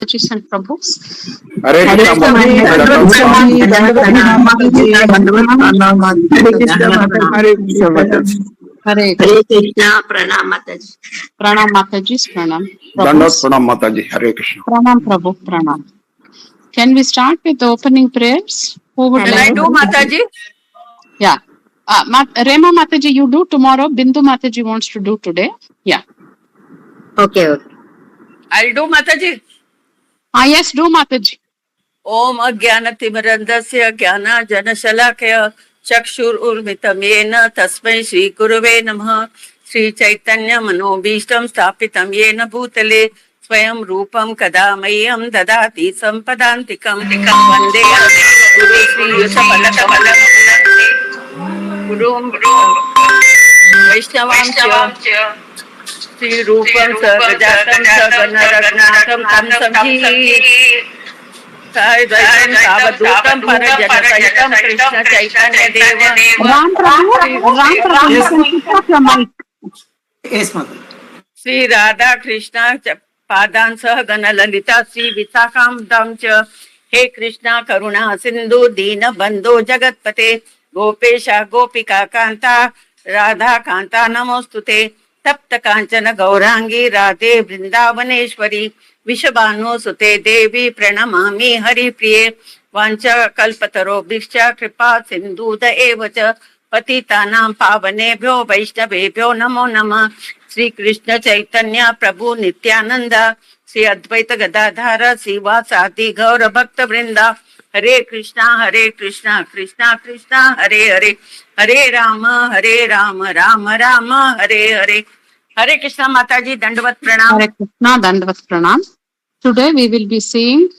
Matajis and Prabhus. Hare Krishna Mataji. Hare Krishna, Pranam Mataji. Pranam Matajis, Pranam. Dandot Pranam Mataji. Hare Krishna. Pranam Prabhu, Pranam. Can we start with the opening prayers? Who would Can like I do, Mathaji? Yeah. Rema Mataji, you do tomorrow. Bindu Mataji wants to do today. Yeah. Okay. I'll do, Mathaji. Yes, do Mataji. Om Ajnanatimrandasya Jnana Janashalakaya Chakshururmitam Yena Tasmai Shri Gurave Namaha Shri Chaitanya Manobhishtam Sthapitam Yena Bhutale Swayam Rupam Kadamayam Dadati Sampadantikam Vande Guru Shri Yusapalakavala Gurum Vaishnavamcha Shri Rupam Sagajatam Saganaragnatam Tam Samhi Saidaitam Savadutam Parajanakaitam Krishna Chaitanya Deva Ram Prabhu, Yes, Mother. Sri Radha Krishna Padan Sahagana Lalita Sri Vishakam Damcha He Krishna Karuna Sindhu Dina Bandhu Jagatpate Gopesha Gopika Kanta Radha Kanta Namostute Tapta Kanchana Gaurangi Radhe Vrindavaneshwari Vishabhanu Sute Devi Pranamami Hari Priye Vancha Kalpataro Bhiksha Kripa Sindhuda Evacha Patitanam Pavanebhyo Vaishnavebhyo Namo Namah Sri Krishna Chaitanya Prabhu Nityananda Sri Advaita Gadadhara Sivasati Gaura Bhakta Vrinda Hare Krishna Krishna Krishna Hare Hare Hare Rama Rama Rama Hare Hare Hare Krishna Mataji Dandavat Pranam. Hare Krishna, Dandavat Pranam. Today we will be seeing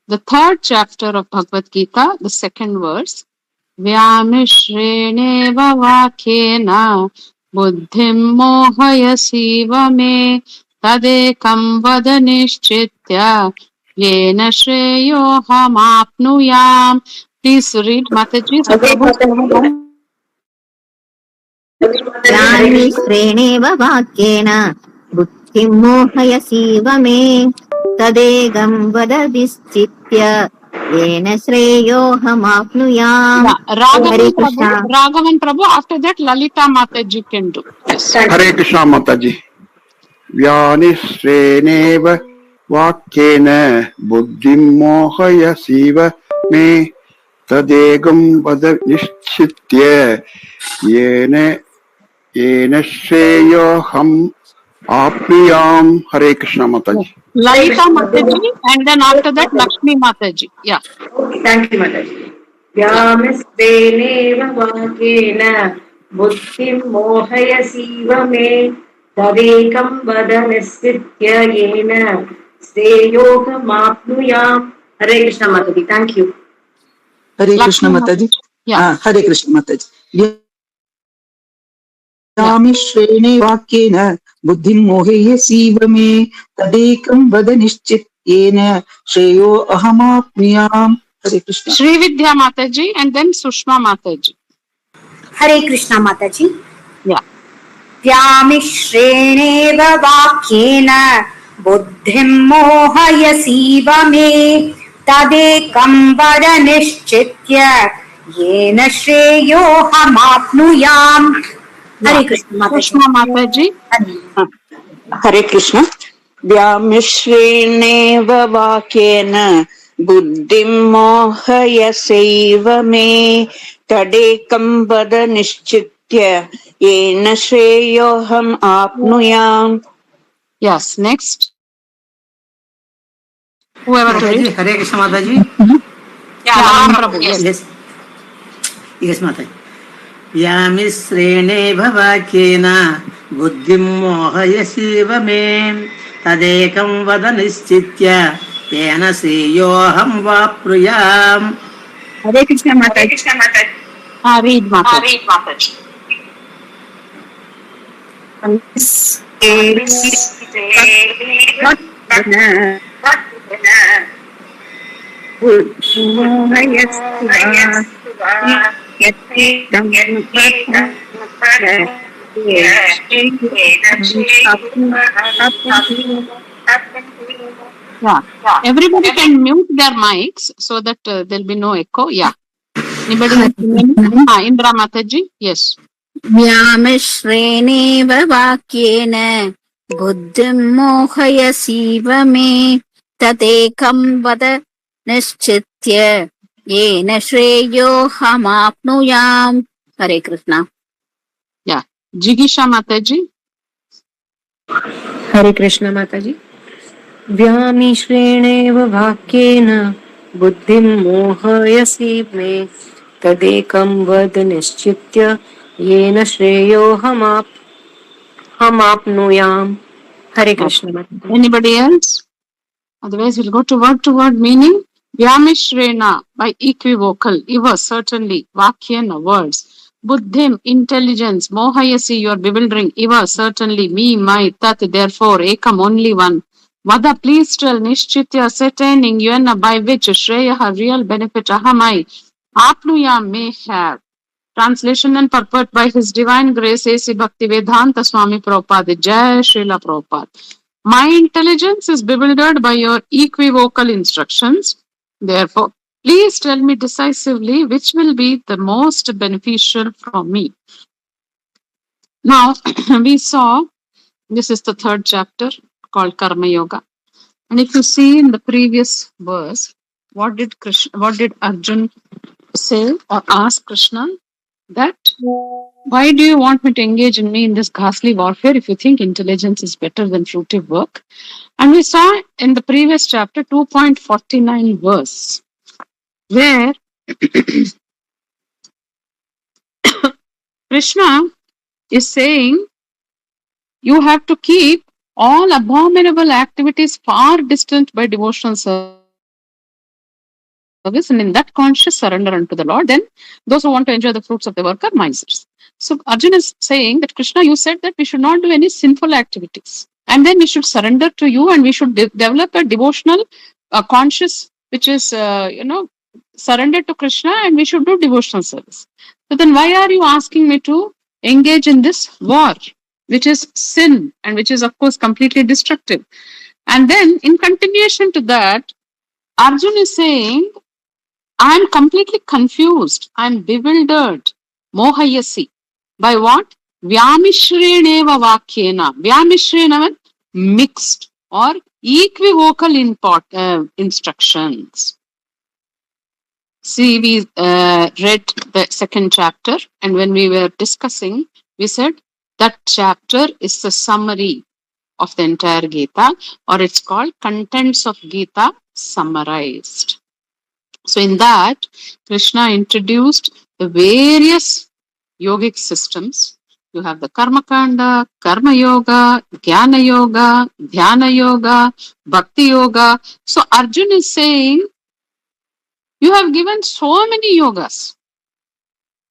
the third chapter of Bhagavad Gita, the second verse. Vyamishreneva vakyena buddhim mohayasiva me tadekam vada nishchitya yena shreyoham apnuyam. Please read Mataji. Vyamishreneva vakyena buddhim mohayasiva me tadegam vada nischitya yena shreyoham apnuyam. Raghavan Prabhu, after that Lalita Mataji can do. Yes. Hare Krishna Mataji. Vyamishreneva vakyena buddhim mohayasiva me tadegam vada nishchitya yena shreyoham apnuyam. Hare Krishna Mataji. Lalita Mataji and then after that Lakshmi Mataji. Yeah. Thank you, Mathaji. Vyamishreneva vakyena buddhim mohayasiva me tadekam vada nischitya yena shreyoham apnuyam. Hare Krishna Mataji. Thank you. Hare Krishna Mataji. Yeah. Hare Krishna Mataji. Vyamishreneva vakyena buddhim mohayasiva me tadekam vada nischitya shreyo ahamapnuyam. Hare Krishna. Sri Vidya Mataji and then Sushma Mataji. Hare Krishna Mataji. Yeah. Vyamishreneva vakyena buddhim mohayasiva me tadekam vada nischitya yena shreyoham apnuyam. Hare Krishna Mataji. Sushma Mataji. Hare Krishna. Vyamishreneva vakyena buddhim mohayasaiva me tadekam vada nischitya yena shreyoham apnuyam. Yes, next. Whoever to read. Hare Krishna Mataji. Yeah, Prabhu. Yes. Yes, Mataji. Vyamishreneva vakyena buddhim mohayasiva me tadekam vada nischitya yena shreyoham apnuyam. Hare Krishna Mataji. Read Mataji. Yeah. Everybody can mute their mics so that there'll be no echo. Yeah. Anybody else remember? Indra Mataji. Yes. व्यामिश्रेणेव वाक्येन बुद्धिं मोहयसीव मे तदेकं वद निश्चित्य येन श्रेयोऽहमाप्नुयाम्. हरे Krishna. Yeah. Jigisha Mataji. हरे कृष्ण माताजी. व्यामिश्रेणेव वाक्येन बुद्धिं मोहयसि मे तदेकं वद निश्चित्य येन श्रेयोऽहमाप्नुयाम्. हरे कृष्ण माताजी. Anybody else? Otherwise, we'll go to word meaning. Vyamishrena, by equivocal. Iva, certainly. Vakyana, words. Buddhim, intelligence. Mohayasi, you are bewildering. Iva, certainly. Me, my, tat, therefore. Ekam, only one. Vada, please tell. Nishchitya, ascertaining. Yena, by which. Shreya, real benefit. Ahamai. Apnuya, may have. Translation and purport by His Divine Grace A.C. Bhaktivedanta Swami Prabhupada. Jai Srila Prabhupada. My intelligence is bewildered by your equivocal instructions. Therefore, please tell me decisively which will be the most beneficial from me. Now, we saw this is the third chapter called Karma Yoga. And if you see in the previous verse, what did Arjun say or ask Krishna? That why do you want me to engage in me in this ghastly warfare if you think intelligence is better than fruitive work? And we saw in the previous chapter 2.49 verse where Krishna is saying you have to keep all abominable activities far distant by devotional service, and in that conscious surrender unto the Lord, then those who want to enjoy the fruits of the work are misers. So Arjuna is saying that Krishna, you said that we should not do any sinful activities, and then we should surrender to you, and we should develop a devotional conscious, which is surrender to Krishna, and we should do devotional service. So then why are you asking me to engage in this war, which is sin and which is of course completely destructive? And then in continuation to that, Arjun is saying, I am completely confused. I am bewildered. Mohayasi. By what? Vyamishreneva vakyena. Vyamishrena, mixed or equivocal instructions. See, we read the second chapter, and when we were discussing, we said that chapter is the summary of the entire Gita, or it's called Contents of Gita Summarized. So in that, Krishna introduced the various yogic systems. You have the Karma Kanda, Karma Yoga, Jnana Yoga, Dhyana Yoga, Bhakti Yoga. So Arjun is saying, you have given so many yogas.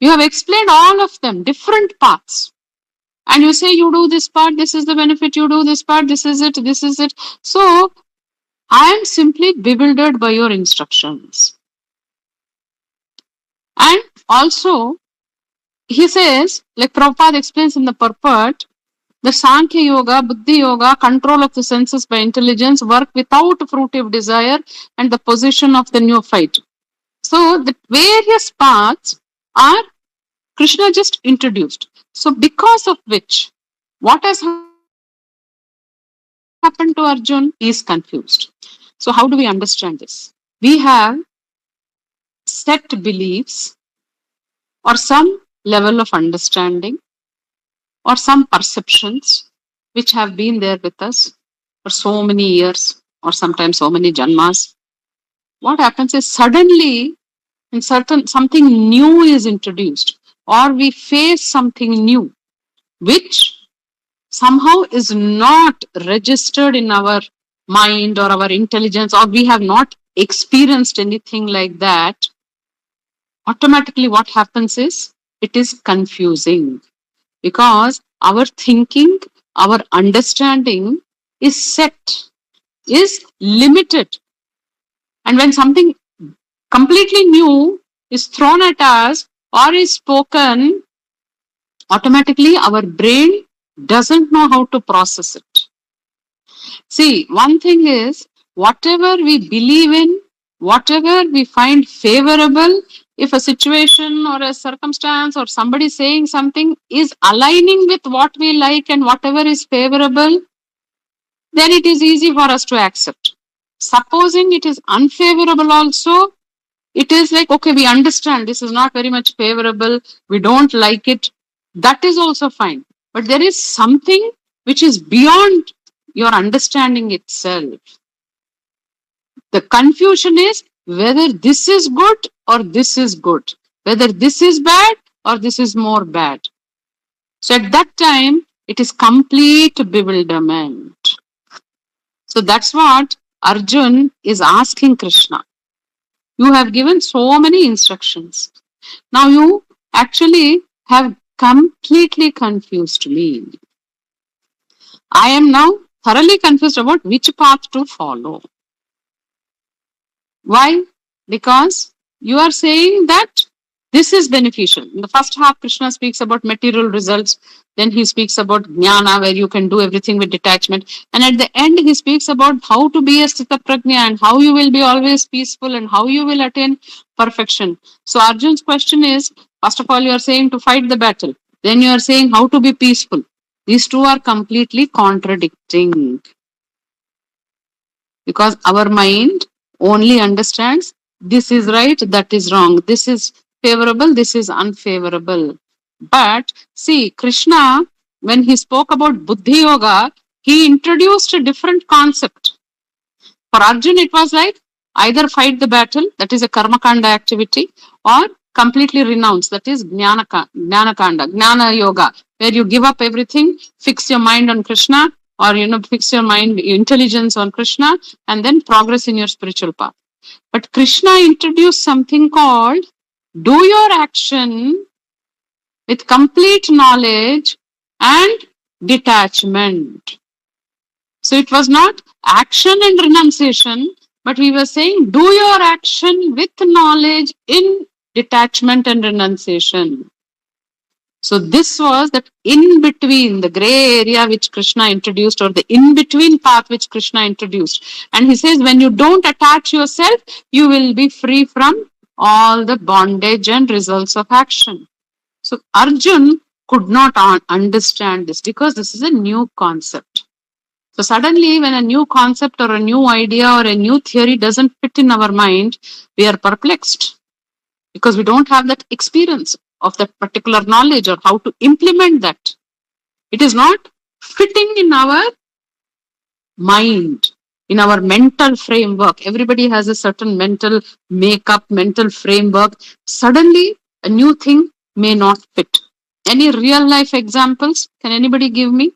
You have explained all of them, different paths. And you say you do this part, this is the benefit, you do this part, this is it, this is it. So I am simply bewildered by your instructions. And also, he says, like Prabhupada explains in the purport, the Sankhya Yoga, Buddhi Yoga, control of the senses by intelligence, work without fruitive desire, and the position of the neophyte. So the various paths are Krishna just introduced. So because of which, what has happened to Arjun? He is confused. So how do we understand this? We have set beliefs or some level of understanding or some perceptions which have been there with us for so many years or sometimes so many janmas. What happens is suddenly something new is introduced, or we face something new which somehow is not registered in our mind or our intelligence, or we have not experienced anything like that. Automatically what happens is it is confusing, because our thinking, our understanding is set, is limited. And when something completely new is thrown at us or is spoken, automatically our brain doesn't know how to process it. See, one thing is, whatever we believe in, whatever we find favorable, if a situation or a circumstance or somebody saying something is aligning with what we like and whatever is favorable, then it is easy for us to accept. Supposing it is unfavorable also, it is like, okay, we understand this is not very much favorable, we don't like it, that is also fine. But there is something which is beyond your understanding itself. The confusion is whether this is good or this is good, whether this is bad or this is more bad. So at that time, it is complete bewilderment. So that's what Arjun is asking Krishna. You have given so many instructions. Now you actually have completely confused me. I am now thoroughly confused about which path to follow. Why? Because you are saying that this is beneficial. In the first half, Krishna speaks about material results. Then he speaks about jnana, where you can do everything with detachment. And at the end, he speaks about how to be a sthita prajna and how you will be always peaceful and how you will attain perfection. So Arjun's question is, first of all, you are saying to fight the battle. Then you are saying how to be peaceful. These two are completely contradicting. Because our mind only understands this is right, that is wrong. This is favorable, this is unfavorable. But see, Krishna, when he spoke about Buddhi Yoga, he introduced a different concept. For Arjun, it was like either fight the battle, that is a karma kanda activity, or completely renounce, that is jnana kanda, jnana yoga, where you give up everything, fix your mind on Krishna, or fix your mind, intelligence on Krishna, and then progress in your spiritual path. But Krishna introduced something called do your action with complete knowledge and detachment. So it was not action and renunciation, but we were saying do your action with knowledge in detachment and renunciation. So this was that in between, the gray area which Krishna introduced, or the in between path which Krishna introduced. And he says when you don't attach yourself, you will be free from all the bondage and results of action. So Arjun could not understand this because this is a new concept. So suddenly when a new concept or a new idea or a new theory doesn't fit in our mind, we are perplexed because we don't have that experience of that particular knowledge or how to implement that. It is not fitting in our mind, in our mental framework. Everybody has a certain mental makeup, mental framework. Suddenly a new thing may not fit. Any real life examples? Can anybody give me?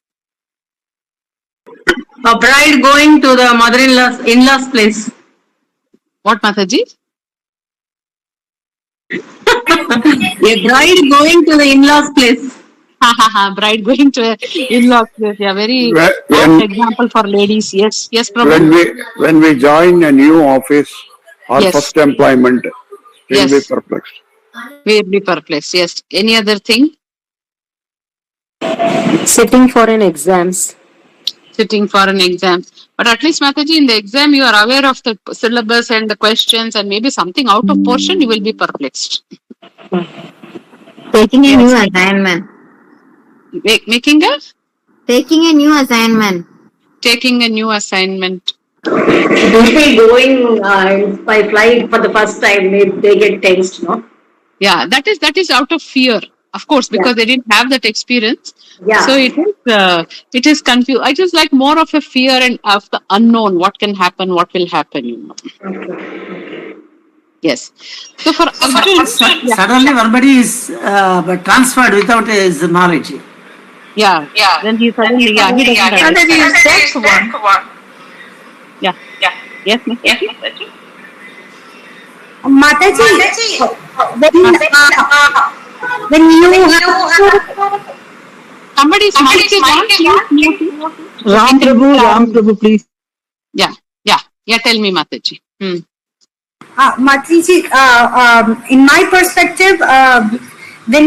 A bride going to the mother-in-law's place. What, Mathaji? A bride going to the in-laws place. Bride going to in-laws place. Yeah, very When- example for ladies. Yes, Prabhu. when we join a new office or Yes. first employment, we'll be Yes. perplexed. We'll be perplexed. Yes. Any other thing? Sitting for an exams. Sitting for an exam. But at least, Mathaji, in the exam, you are aware of the syllabus and the questions, and maybe something out of portion, you will be perplexed. Taking a new assignment. Making a? Taking a new assignment. Taking a new assignment. People going by flight for the first time, they get tensed, no? Yeah, that is out of fear, of course, because they didn't have that experience. Yeah. So it is confused. It is like more of a fear and of the unknown. What can happen? What will happen? Yes. So for Arjun, Suddenly everybody is transferred without his knowledge. yeah. Then he suddenly, he doesn't understand. Yeah. Yes, Mathaji. Mataji, when you have Somebody's mic is on. Ram Prabhu, please. Yeah. Tell me, Mathaji. Mataji, in my perspective, when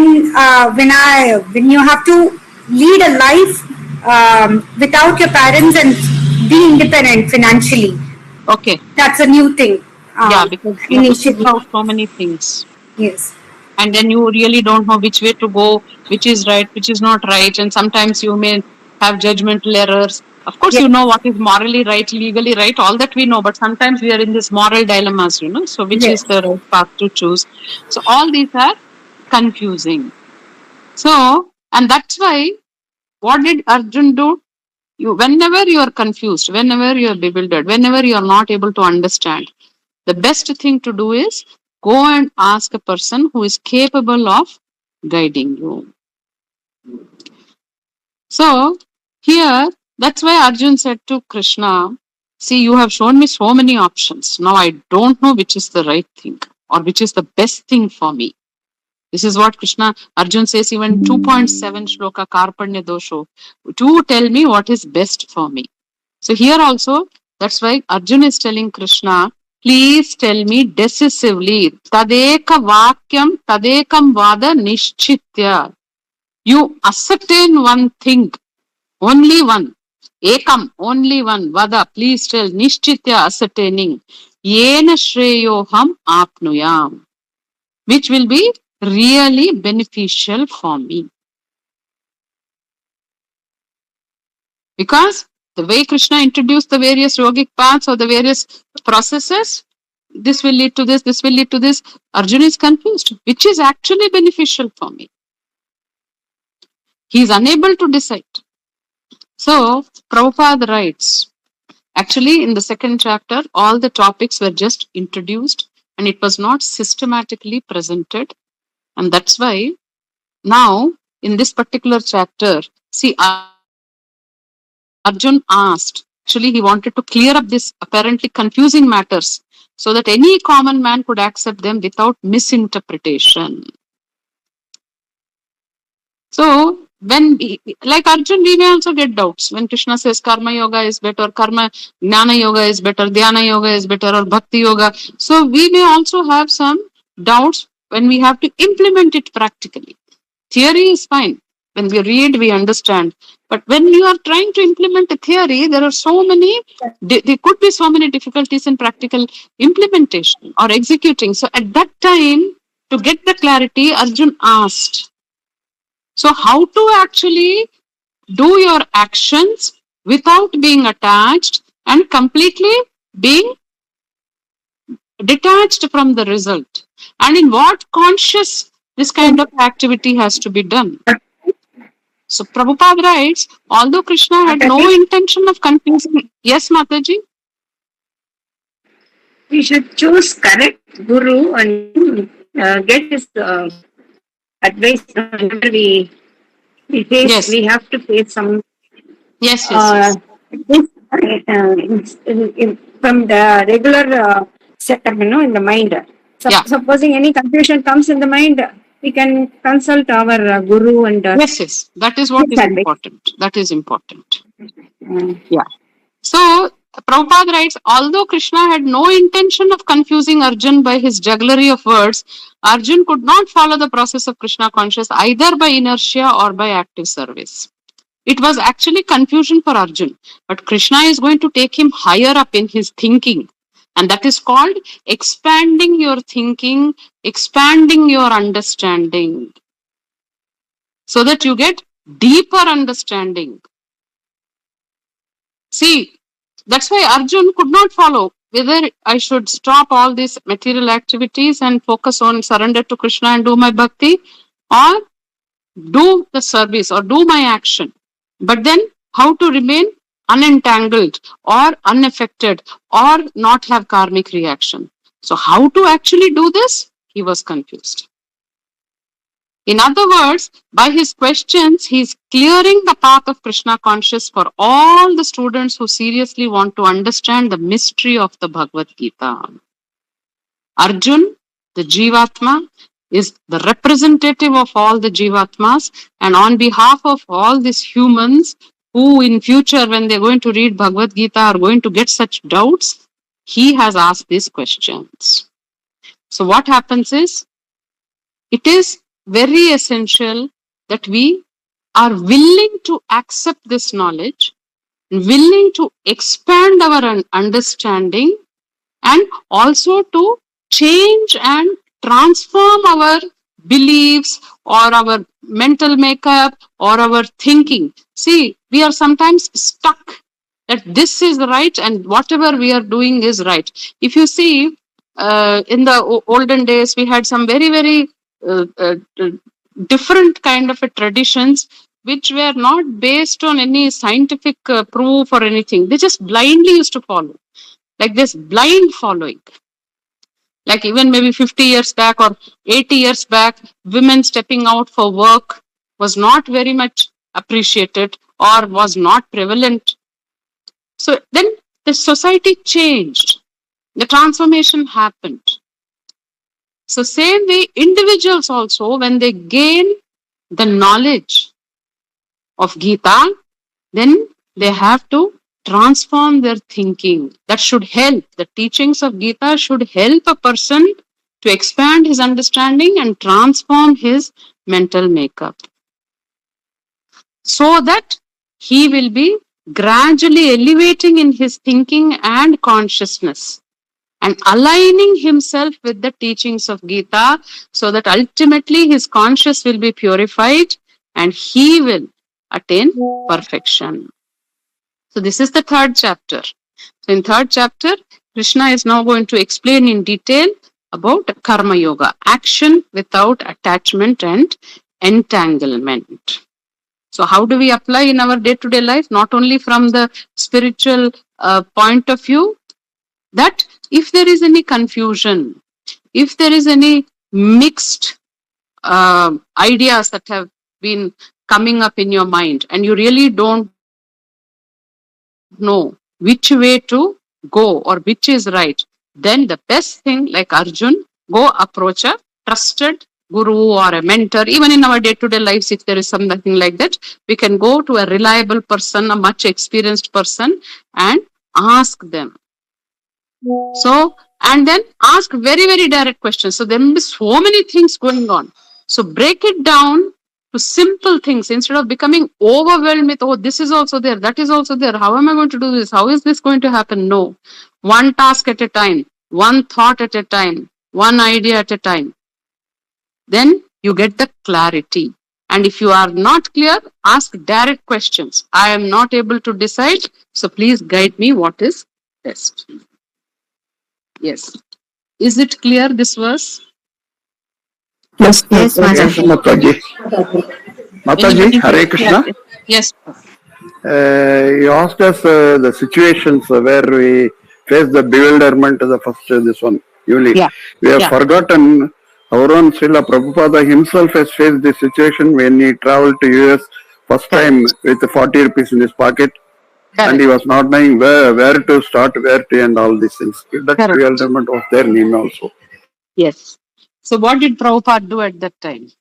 you have to lead a life without your parents and be independent financially. Okay. That's a new thing. Yeah, because you have to think out so many things. Yes. And then you really don't know which way to go, which is right, which is not right. And sometimes you may have judgmental errors. Of course, you know what is morally right, legally right, all that we know. But sometimes we are in this moral dilemmas, so which is the right path to choose. So all these are confusing. So, and that's why, what did Arjun do? Whenever you are confused, whenever you are bewildered, whenever you are not able to understand, the best thing to do is go and ask a person who is capable of guiding you. So here, that's why Arjun said to Krishna, see, you have shown me so many options. Now I don't know which is the right thing or which is the best thing for me. This is what Arjun says even 2.7 shloka Karpanya Dosho. To tell me what is best for me. So here also, that's why Arjun is telling Krishna, please tell me decisively, tadeka vakyam, tadekam vada nishchitya. You ascertain one thing, only one. Ekam, only one. Vada, please tell, nishchitya, ascertaining. Yena shreyoham apnuyam. Which will be really beneficial for me. Because the way Krishna introduced the various yogic paths or the various processes, this will lead to this, this will lead to this. Arjuna is confused. Which is actually beneficial for me? He is unable to decide. So, Prabhupada writes, actually in the second chapter, all the topics were just introduced and it was not systematically presented. And that's why now in this particular chapter, see, Arjun asked, actually he wanted to clear up this apparently confusing matters so that any common man could accept them without misinterpretation. So, like Arjun, we may also get doubts when Krishna says karma yoga is better, jnana yoga is better, dhyana yoga is better, or bhakti yoga. So, we may also have some doubts when we have to implement it practically. Theory is fine. When we read, we understand. But when you are trying to implement a theory, there could be so many difficulties in practical implementation or executing. So at that time, to get the clarity, Arjun asked, so how to actually do your actions without being attached and completely being detached from the result? And in what conscious this kind of activity has to be done? So Prabhupada writes, although Krishna had no intention of confusing, yes, Mathaji? We should choose correct guru and get his advice whenever we face, yes. We have to face some. Yes. From the regular setup, in the mind. Supposing any confusion comes in the mind, we can consult our guru and. Yes. That is what is important. That is important. Yeah. So Prabhupada writes, although Krishna had no intention of confusing Arjun by his jugglery of words, Arjun could not follow the process of Krishna consciousness either by inertia or by active service. It was actually confusion for Arjun, but Krishna is going to take him higher up in his thinking. And that is called expanding your thinking, expanding your understanding, so that you get deeper understanding. See, that's why Arjun could not follow whether I should stop all these material activities and focus on surrender to Krishna and do my bhakti, or do the service or do my action. But then how to remain unentangled or unaffected or not have karmic reaction. So how to actually do this? He was confused. In other words, by his questions, he is clearing the path of Krishna consciousness for all the students who seriously want to understand the mystery of the Bhagavad Gita. Arjun, the Jivatma, is the representative of all the Jivatmas, and on behalf of all these humans who in future when they're going to read Bhagavad Gita are going to get such doubts, he has asked these questions. So what happens is, it is very essential that we are willing to accept this knowledge, willing to expand our understanding and also to change and transform our beliefs or our mental makeup or our thinking. See, we are sometimes stuck that this is right and whatever we are doing is right. If you see, in the olden days, we had some very, very uh, uh, uh, different kind of traditions which were not based on any scientific proof or anything. They just blindly used to follow, like this blind following. Like even maybe 50 years back or 80 years back, women stepping out for work was not very much appreciated or was not prevalent. So then the society changed. The transformation happened. So same way, individuals also, when they gain the knowledge of Gita, then they have to transform their thinking. That should help. The teachings of Gita should help a person to expand his understanding and transform his mental makeup, so that he will be gradually elevating in his thinking and consciousness and aligning himself with the teachings of Gita, so that ultimately his conscious will be purified and he will attain perfection. So this is the third chapter. So in third chapter, Krishna is now going to explain in detail about Karma Yoga, action without attachment and entanglement. So how do we apply in our day-to-day life? Not only from the spiritual point of view, that if there is any confusion, if there is any mixed ideas that have been coming up in your mind and you really don't know which way to go or which is right, then the best thing, like Arjun, go approach a trusted guru or a mentor. Even in our day-to-day lives, if there is something like that, we can go to a reliable person, a much experienced person, and ask them. So, and then ask very, very direct questions. So there will be so many things going on. So break it down to simple things instead of becoming overwhelmed with, oh, this is also there, that is also there. How am I going to do this? How is this going to happen? No. One task at a time, one thought at a time, one idea at a time. Then you get the clarity. And if you are not clear, ask direct questions. I am not able to decide, so please guide me what is best. Yes. Is it clear, this verse? Yes, Yes, Yes, Mathaji. Mathaji. Mathaji, Hare Krishna. Yes. You asked us the situations where we face the bewilderment, the first, this one, Yuli. Yeah. We have Yeah. forgotten our own Srila Prabhupada himself has faced this situation when he traveled to US first time with 40 rupees in his pocket. Correct. And he was not knowing where to start, where to end, all these things. That Correct. bewilderment was there in him also. Yes. So what did Prabhupada do at that time?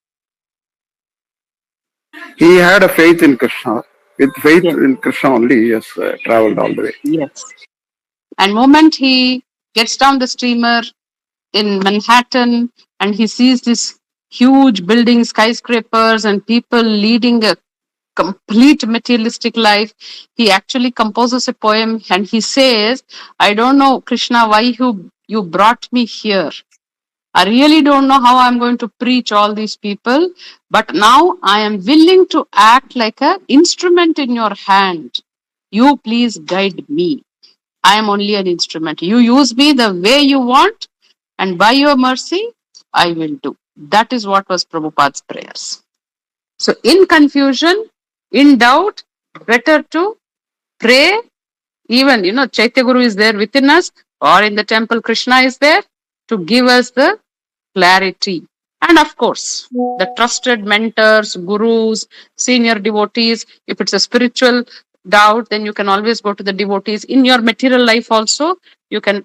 He had a faith in Krishna. With faith Yes. in Krishna only, he has traveled all the way. Yes. And moment he gets down the steamer in Manhattan and he sees this huge building, skyscrapers and people leading a complete materialistic life, he actually composes a poem and he says, I don't know, Krishna, why you brought me here. I really don't know how I'm going to preach all these people, but now I am willing to act like an instrument in your hand. You please guide me. I am only an instrument. You use me the way you want, and by your mercy, I will do. That is what was Prabhupada's prayers. So in confusion, in doubt, better to pray. Even, Chaitya Guru is there within us, or in the temple, Krishna is there to give us the clarity. And of course, the trusted mentors, gurus, senior devotees. If it's a spiritual doubt, then you can always go to the devotees. In your material life also, you can,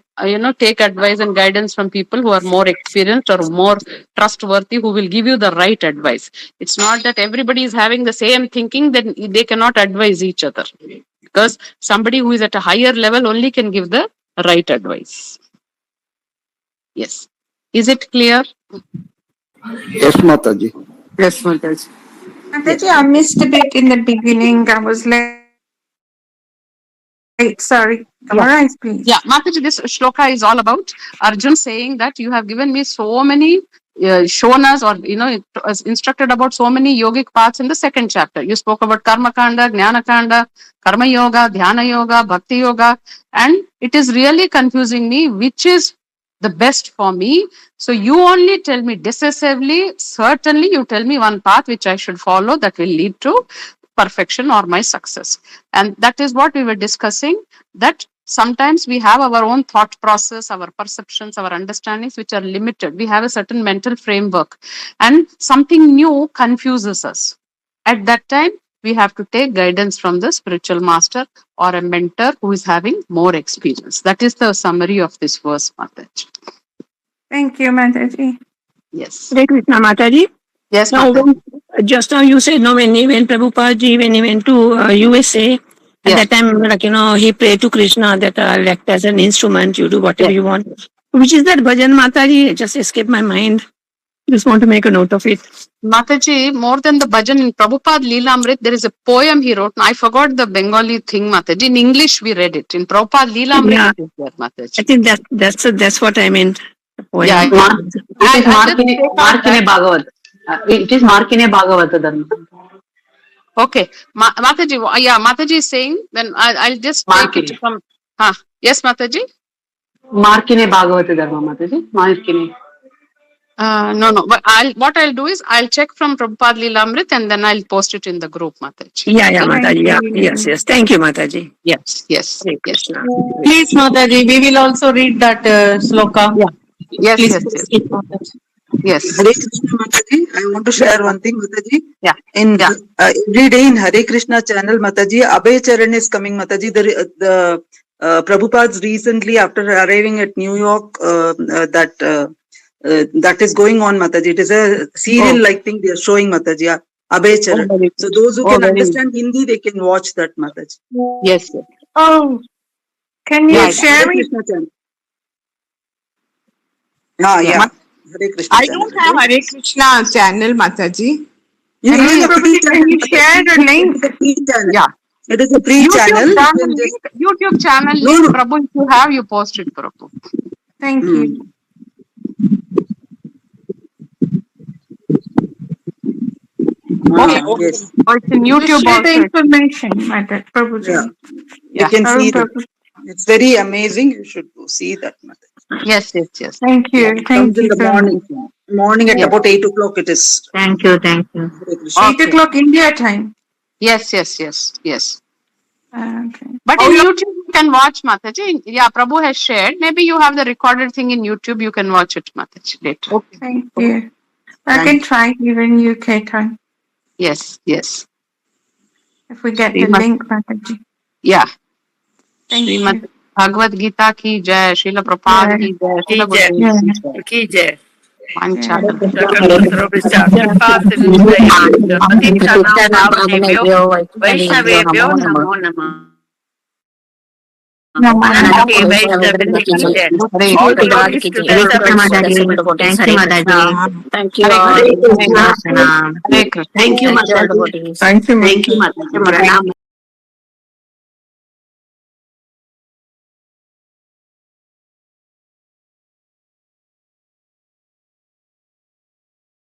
take advice and guidance from people who are more experienced or more trustworthy, who will give you the right advice. It's not that everybody is having the same thinking, then they cannot advise each other. Because somebody who is at a higher level only can give the right advice. Yes. Is it clear? Yes, Mataji. Yes, Mathaji. Mathaji, I missed a bit in the beginning. I was like Sorry, summarize, please. Yeah, Mataji, this shloka is all about Arjun saying that you have given me so many, shown us or, instructed about so many yogic paths in the second chapter. You spoke about Karma Kanda, Jnana Kanda, Karma Yoga, Dhyana Yoga, Bhakti Yoga, and it is really confusing me which is the best for me. So you only tell me decisively, certainly you tell me one path which I should follow that will lead to perfection or my success. And that is what we were discussing, that sometimes we have our own thought process, our perceptions, our understandings, which are limited. We have a certain mental framework and something new confuses us. At that time, we have to take guidance from the spiritual master or a mentor who is having more experience. That is the summary of this verse, Mataji. Thank you, Mathaji. Yes. Hare Krishna, Mathaji. Yes, Now, Mataji. just now you said, no, when Prabhupada ji, when he went to USA, at that time, he prayed to Krishna that I'll act as an instrument, you do whatever you want. Which is that bhajan, Mataji? It just escaped my mind. Just want to make a note of it. Mataji, more than the bhajan, in Prabhupada Leelamrit, there is a poem he wrote. I forgot the Bengali thing, Mataji. In English, we read it. In Prabhupada Leelamrit, it is there, Mataji. I think that's what I meant. Yeah, it is Markine Bhagavad. It is Markine Bhagavad. Okay, Mataji, Mataji is saying, then I'll just take it from. Yes, Mataji? Markine Bhagavad Dharma, Mataji. Markine. No. But I'll do is I'll check from Prabhupada Leelamrit and then I'll post it in the group, Mataji. Yeah, Mataji. Yeah. Yes. Thank you, Mataji. Yes. Please, Mathaji, we will also read that sloka. Yeah. Yes. Yes. Hare Krishna, Mathaji. I want to share one thing, Mathaji. Yeah. Every day in Hare Krishna channel, Mathaji, Abhay Charan is coming, Mathaji. The Prabhupada's recently, after arriving at New York, that is going on, Mathaji. It is a serial-like thing they are showing, Mathaji. Abhay Charan. So those who can understand Hindi, they can watch that, Mathaji. Yes. Oh, can you share me? Yeah. I don't have Hare Krishna channel, Mataji. Can you share the link? Yeah. It is a free channel. YouTube channel link, Prabhu, if you have, you post it, Prabhu. Thank you. Okay. Yes. Or it's in YouTube share the also. information, Prabhu. Yeah. You can see that. It's very amazing. You should go see that, Mathaji. Yes. Thank you. Comes in the morning at about 8 o'clock it is. Thank you. 8 o'clock India time. Yes. Okay. But in YouTube, you can watch, Mataji. Yeah, Prabhu has shared. Maybe you have the recorded thing in YouTube. You can watch it, Mataji, later. Okay. Thank you. I can try even UK time. Yes. If we get the link, Mataji. Yeah. Thank Srimad you. Bhagavad Gita ki jai, Srila Prabhupada ki jai, Srila Gurudev ki jai. वैष्णवेभ्यो नमो नमः Thank you, Mataji. Thank you, Mataji.